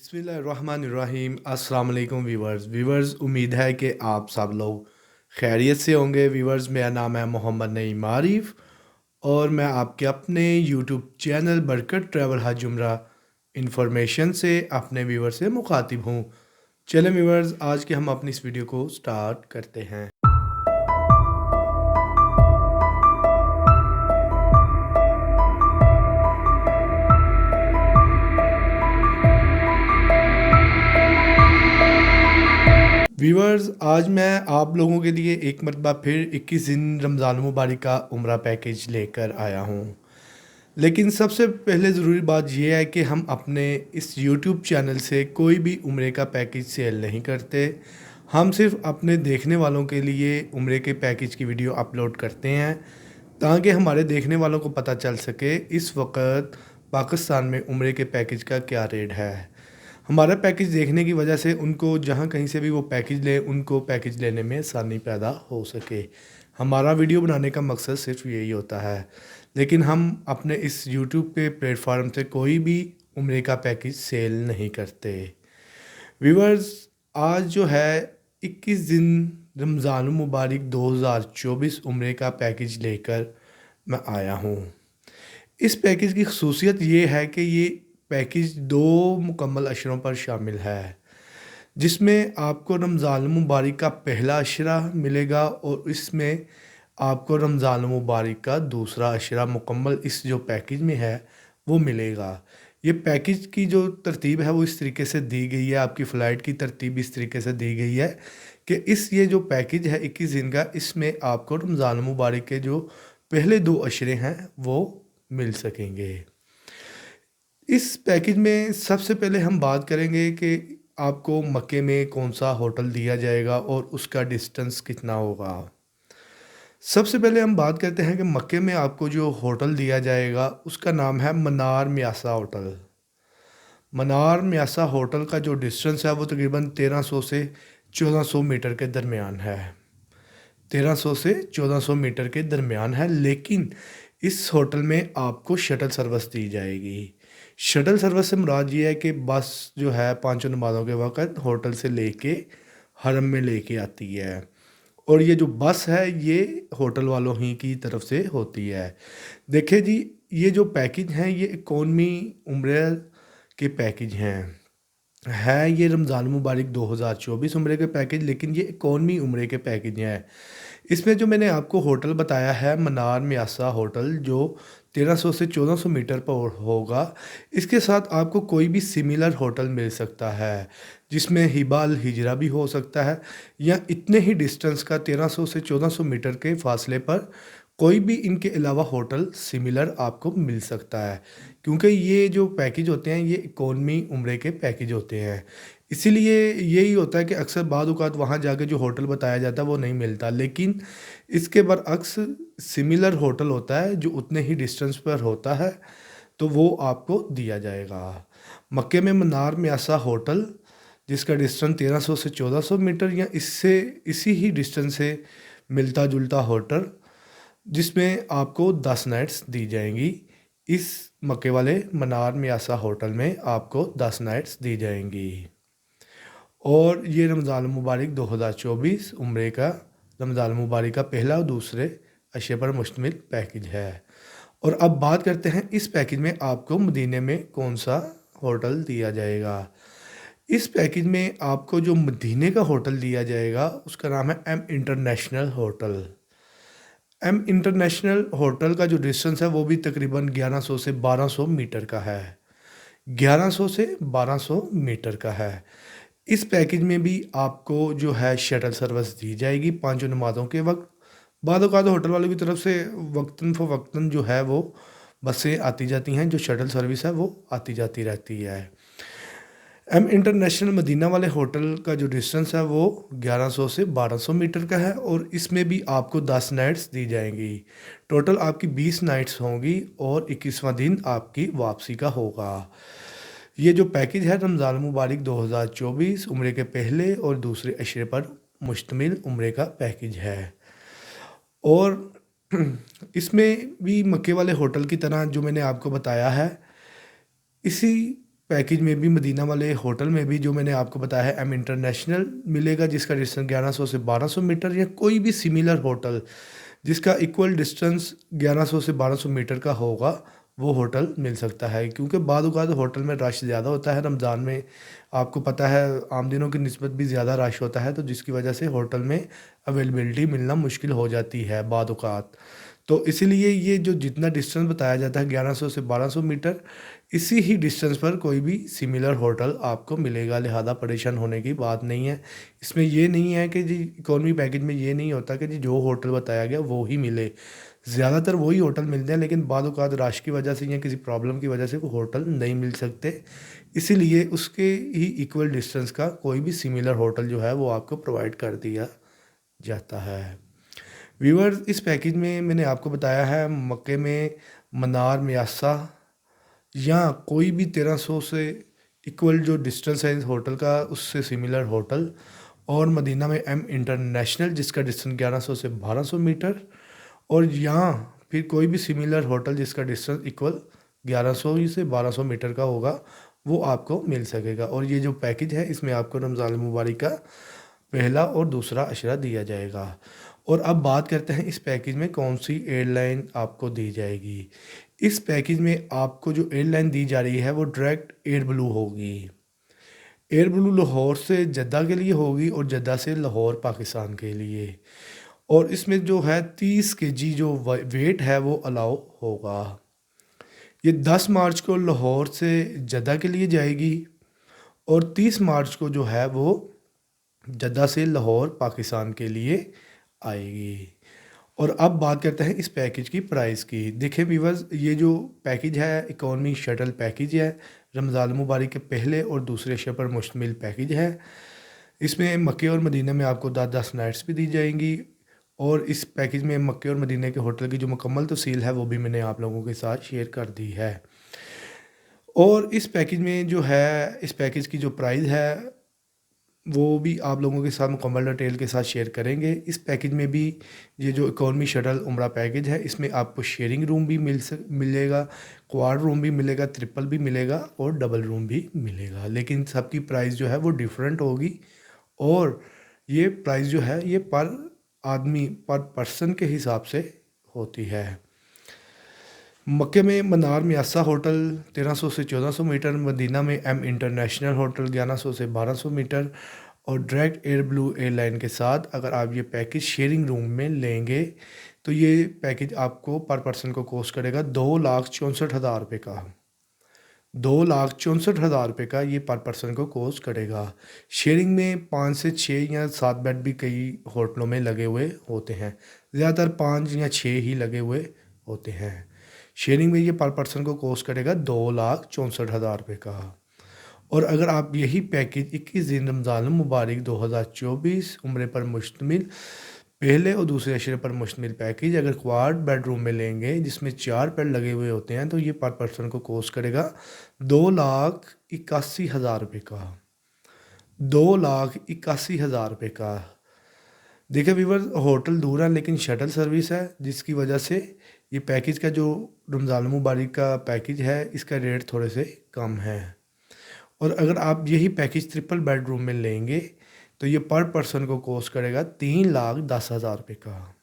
बिस्मिल्लाहिर्रहमानिर्रहीम। अस्सलाम वालेकुम वीवर्स, उम्मीद है कि आप सब लोग खैरियत से होंगे। वीवर्स, मेरा नाम है मोहम्मद नईम आरिफ और मैं आपके अपने यूट्यूब चैनल बरकत ट्रैवल हज उम्रा इंफॉर्मेशन से अपने वीवर से मुखातिब हूँ। चलें वीवर्स, आज के हम अपनी इस वीडियो को स्टार्ट करते हैं। व्यूअर्स, आज मैं आप लोगों के लिए एक मरतबा फिर 21 दिन रमज़ान मुबारक का उम्रा पैकेज लेकर आया हूँ। लेकिन सबसे पहले ज़रूरी बात यह है कि हम अपने इस यूट्यूब चैनल से कोई भी उम्रे का पैकेज सेल नहीं करते। हम सिर्फ अपने देखने वालों के लिए उम्रे के पैकेज की वीडियो अपलोड करते हैं ताकि हमारे देखने वालों को पता चल सके इस वक्त पाकिस्तान में उम्रे के पैकेज का क्या रेट है। हमारा पैकेज देखने की वजह से उनको जहाँ कहीं से भी वो पैकेज लें, उनको पैकेज लेने में आसानी पैदा हो सके। हमारा वीडियो बनाने का मकसद सिर्फ यही होता है। लेकिन हम अपने इस यूट्यूब के प्लेटफार्म से कोई भी उम्रे का पैकेज सेल नहीं करते। व्यूअर्स, आज जो है 21 दिन रमज़ान मुबारक 2024 उम्रे का पैकेज लेकर मैं आया हूँ। इस पैकेज की खसूसियत ये है कि ये पैकेज 2 मुकम्मल अशरों पर शामिल है, जिसमें आपको रमज़ान मुबारक का पहला अशरा मिलेगा और इसमें आपको रमज़ान मुबारक का दूसरा अशरा मुकम्मल इस जो पैकेज में है वो मिलेगा। ये पैकेज की जो तरतीब है वो इस तरीके से दी गई है, आपकी फ़्लाइट की तरतीब इस तरीके से दी गई है कि ये जो पैकेज है 21 दिन का, इसमें आपको रमज़ान मुबारक के जो पहले 2 अशरे हैं वो मिल सकेंगे। इस पैकेज में सबसे पहले हम बात करेंगे कि आपको मक्के में कौन सा होटल दिया जाएगा और उसका डिस्टेंस कितना होगा। सबसे पहले हम बात करते हैं कि मक्के में आपको जो होटल दिया जाएगा उसका नाम है मनार म्यासा होटल। मनार म्यासा होटल का जो डिस्टेंस है वो तकरीबन 1300 से 1400 मीटर के दरमियान है। 1300 से 1400 मीटर के दरमियान है, लेकिन इस होटल में आपको शटल सर्विस दी जाएगी। शटल सर्विस से मुराद ये है कि बस जो है पांचों नमाज़ों के वक़्त होटल से लेके हरम में लेके आती है और ये जो बस है ये होटल वालों ही की तरफ से होती है। देखिए जी, ये जो पैकेज हैं ये इकोनॉमी उम्रे के पैकेज हैं। है ये रमज़ान मुबारक 2024 उम्रे के पैकेज, लेकिन ये इकोनॉमी उम्रे के पैकेज हैं। इसमें जो मैंने आपको होटल बताया है मनार म्यासा होटल, जो 1300 से 1400 मीटर पर होगा, इसके साथ आपको कोई भी सिमिलर होटल मिल सकता है जिसमें हिबा अल हिजरा भी हो सकता है, या इतने ही डिस्टेंस का 1300 से 1400 मीटर के फासले पर कोई भी इनके अलावा होटल सिमिलर आपको मिल सकता है। क्योंकि ये जो पैकेज होते हैं ये इकोनॉमी उम्रे के पैकेज होते हैं, इसीलिए यही होता है कि अक्सर बाद औक़ात वहाँ जाके जो होटल बताया जाता है वो नहीं मिलता, लेकिन इसके बरअक्स सिमिलर होटल होता है जो उतने ही डिस्टेंस पर होता है, तो वो आपको दिया जाएगा। मक्के में मनार म्यासा होटल जिसका डिस्टेंस 1300 से 1400 मीटर या इससे इसी ही डिस्टेंस से मिलता जुलता होटल, जिसमें आपको 10 नाइट्स दी जाएंगी। इस मक्के वाले मनार म्यासा होटल में आपको 10 नाइट्स दी जाएंगी और ये रमज़ान मुबारक 2024 उम्रे का रमज़ान मुबारक का पहला और दूसरे अशरे पर मुश्तमिल पैकेज है। और अब बात करते हैं इस पैकेज में आपको मदीने में कौन सा होटल दिया जाएगा। इस पैकेज में आपको जो मदीने का होटल दिया जाएगा उसका नाम है M international hotel. M international hotel का जो डिस्टेंस है वो भी तकरीबन 1100 से 1200 मीटर का है। 1100 से 1200 मीटर का है। इस पैकेज में भी आपको जो है शटल सर्विस दी जाएगी पांचों नमाज़ों के वक्त। बाद औक़ात होटल वालों की तरफ से वक्तन फ़वक्तन जो है वो बसें आती जाती हैं, जो शटल सर्विस है वो आती जाती रहती है। एम इंटरनेशनल मदीना वाले होटल का जो डिस्टेंस है वो 1100 से 1200 मीटर का है और इसमें भी आपको 10 नाइट्स दी जाएंगी। टोटल आपकी 20 नाइट्स होंगी और 21वां दिन आपकी वापसी का होगा। ये जो पैकेज है रमज़ान मुबारक 2024 उम्रे के पहले और दूसरे अशरे पर मुश्तमिल उम्रे का पैकेज है। और इसमें भी मक्के वाले होटल की तरह जो मैंने आपको बताया है, इसी पैकेज में भी मदीना वाले होटल में भी जो मैंने आपको बताया है एम इंटरनेशनल मिलेगा, जिसका डिस्टेंस 1100 से 1200 मीटर, या कोई भी सिमिलर होटल जिसका इक्वल डिस्टेंस 1100 से 1200 मीटर का होगा, वो होटल मिल सकता है। क्योंकि बाद औक़ात होटल में रश ज़्यादा होता है, रमज़ान में आपको पता है आम दिनों की निस्बत भी ज़्यादा रश होता है, तो जिसकी वजह से होटल में अवेलेबिलिटी मिलना मुश्किल हो जाती है बाद औक़ात। तो इसीलिए ये जो जितना डिस्टेंस बताया जाता है 1100 से 1200 मीटर, इसी ही डिस्टेंस पर कोई भी सिमिलर होटल आपको मिलेगा, लिहाजा परेशान होने की बात नहीं है। इसमें ये नहीं है कि जी इकॉनमी पैकेज में ये नहीं होता कि जी जो होटल बताया गया वो ही मिले। ज़्यादातर वही होटल मिलते हैं, लेकिन बाद औक़ात रश की वजह से या किसी प्रॉब्लम की वजह से वो होटल नहीं मिल सकते। इसीलिए उसके ही इक्वल डिस्टेंस का कोई भी सिमिलर होटल जो है वो आपको प्रोवाइड कर दिया जाता है। व्यूअर्स, इस पैकेज में मैंने आपको बताया है मक्के में मनार म्यासा या कोई भी 1300 से इक्वल जो डिस्टेंस है इस होटल का उससे सिमिलर होटल, और मदीना में एम इंटरनेशनल जिसका डिस्टेंस 1100 से 1200 मीटर, और यहाँ फिर कोई भी सिमिलर होटल जिसका डिस्टेंस इक्वल 1100 ही से 1200 मीटर का होगा, वो आपको मिल सकेगा। और ये जो पैकेज है इसमें आपको रमज़ान मुबारक का पहला और दूसरा अशरा दिया जाएगा। और अब बात करते हैं इस पैकेज में कौन सी एयरलाइन आपको दी जाएगी। इस पैकेज में आपको जो एयरलाइन दी जा रही है वो डायरेक्ट एयर ब्लू होगी। एयर ब्लू लाहौर से जद्दा के लिए होगी और जद्दा से लाहौर पाकिस्तान के लिए। और इसमें जो है 30 केजी जो वेट है वो अलाउ होगा। ये 10 मार्च को लाहौर से जद्दा के लिए जाएगी और 30 मार्च को जो है वो जद्दा से लाहौर पाकिस्तान के लिए आएगी। और अब बात करते हैं इस पैकेज की प्राइस की। देखिए व्यूअर्स, ये जो पैकेज है इकॉनमी शटल पैकेज है, रमज़ान मुबारक के पहले और दूसरे अशरे पर मुश्तमिल पैकेज है। इसमें मक्के और मदीने में आपको 10-10 नाइट्स भी दी जाएंगी, और इस पैकेज में मक्के और मदीने के होटल की जो मुकम्मल तफसील है वो भी मैंने आप लोगों के साथ शेयर कर दी है। और इस पैकेज में जो है इस पैकेज की जो प्राइस है वो भी आप लोगों के साथ मुकम्मल डिटेल के साथ शेयर करेंगे। इस पैकेज में भी ये जो इकॉनमी शटल उम्रा पैकेज है इसमें आपको शेयरिंग रूम भी मिलेगा, क्वाड रूम भी मिलेगा, ट्रिपल भी मिलेगा और डबल रूम भी मिलेगा। लेकिन सबकी प्राइस जो है वो डिफरेंट होगी, और ये प्राइस जो है ये पर आदमी पर पर्सन के हिसाब से होती है। मक्के में मनार म्यासा होटल 1300 से 1400 मीटर, मदीना में एम इंटरनेशनल होटल 1100 से 1200 मीटर, और डायरेक्ट एयर ब्लू एयरलाइन के साथ अगर आप ये पैकेज शेयरिंग रूम में लेंगे तो ये पैकेज आपको पर पर्सन को कॉस्ट करेगा 2,64,000 रुपये का। 2,64,000 रुपये का ये पर पर्सन को कॉस्ट करेगा। शेयरिंग में 5 से 6 या 7 बेड भी कई होटलों में लगे हुए होते हैं, ज़्यादातर 5 या 6 ही लगे हुए होते हैं। शेयरिंग में ये पर पर्सन को कॉस्ट करेगा 2,64,000 रुपये का। और अगर आप यही पैकेज 21 दिन रमज़ान मुबारक 2024 उम्रे पर मुश्तमिल पहले और दूसरे अशरे पर मुश्तमिल पैकेज अगर क्वाड बेडरूम में लेंगे जिसमें 4 बेड लगे हुए होते हैं, तो ये पर पर्सन को कॉस्ट करेगा 2,81,000 रुपये का। 2,81,000 रुपये का। देखिए व्यूअर्स, होटल दूर है लेकिन शटल सर्विस है, जिसकी वजह से ये पैकेज का जो रमज़ान मुबारक का पैकेज है इसका रेट थोड़े से कम है। और अगर आप यही पैकेज ट्रिपल बेडरूम में लेंगे तो ये पर पर्सन को कॉस्ट करेगा 3,10,000 रुपये का।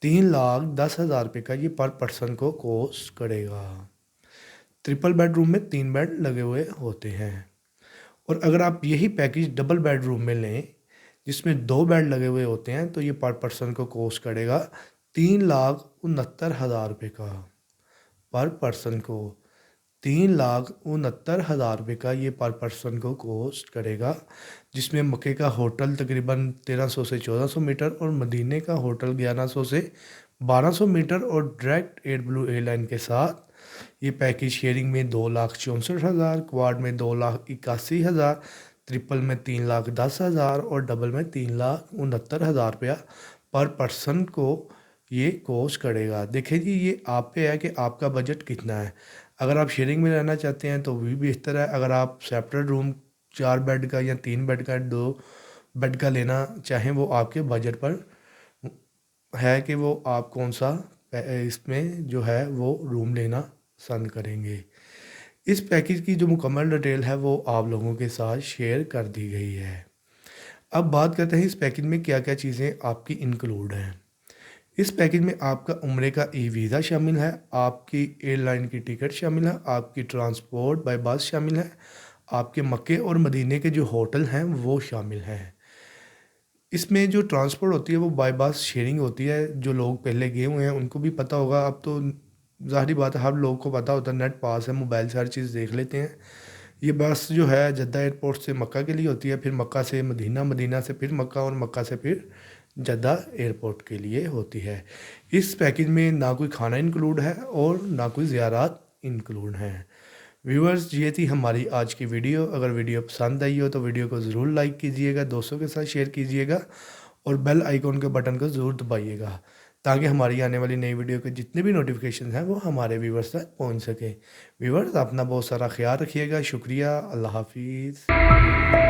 3,10,000 रुपये का ये पर पर्सन को कॉस्ट करेगा। ट्रिपल बेडरूम में 3 बेड लगे हुए होते हैं। और अगर आप यही पैकेज डबल बेडरूम में लें जिसमें 2 बेड लगे हुए होते हैं, तो ये पर पर्सन को कॉस्ट करेगा 3,69,000 रुपये का। पर पर्सन को 3,69,000 रुपये का ये पर पर्सन को कॉस्ट करेगा, जिसमें मक्के का होटल तकरीबन 1300 से 1400 मीटर और मदीने का होटल 1100 से 1200 मीटर, और डायरेक्ट एयर ब्लू एयरलाइन के साथ ये पैकेज शेयरिंग में 2,64,000, क्वाड में 2,81,000, ट्रिपल में 3,10,000 और डबल में 3,69,000 रुपया पर पर्सन को ये कॉस्ट करेगा। देखिए जी, ये आप पे है कि आपका बजट कितना है। अगर आप शेयरिंग में रहना चाहते हैं तो भी बेहतर है। अगर आप सेपरेट रूम 4 बेड का या 3 बेड का 2 बेड का लेना चाहें, वो आपके बजट पर है कि वो आप कौन सा इसमें जो है वो रूम लेना पसंद करेंगे। इस पैकेज की जो मुकम्मल डिटेल है वो आप लोगों के साथ शेयर कर दी गई है। अब बात करते हैं इस पैकेज में क्या क्या चीज़ें आपकी इंक्लूड हैं। इस पैकेज में आपका उम्रे का ई वीज़ा शामिल है, आपकी एयरलाइन की टिकट शामिल है, आपकी ट्रांसपोर्ट बाय बस शामिल है, आपके मक्के और मदीने के जो होटल हैं वो शामिल हैं। इसमें जो ट्रांसपोर्ट होती है वो बाय बस शेयरिंग होती है। जो लोग पहले गए हुए हैं उनको भी पता होगा, अब तो ज़ाहिर बात है हर लोग को पता होता है, नेट पास है, मोबाइल से हर चीज़ देख लेते हैं। ये बस जो है जद्दा एयरपोर्ट से मक्का के लिए होती है, फिर मक्का से मदीना, मदीना से फिर मक्का और मक्का से फिर जद्दा एयरपोर्ट के लिए होती है। इस पैकेज में ना कोई खाना इंक्लूड है और ना कोई ज़ियारत इंक्लूड हैं। व्यूअर्स, ये थी हमारी आज की वीडियो। अगर वीडियो पसंद आई हो तो वीडियो को ज़रूर लाइक कीजिएगा, दोस्तों के साथ शेयर कीजिएगा और बेल आइकॉन के बटन को ज़रूर दबाइएगा ताकि हमारी आने वाली नई वीडियो के जितने भी नोटिफिकेशन हैं वो हमारे व्यूअर्स तक पहुंच सके। व्यूअर्स, अपना बहुत सारा ख्याल रखिएगा। शुक्रिया। अल्लाह हाफिज़।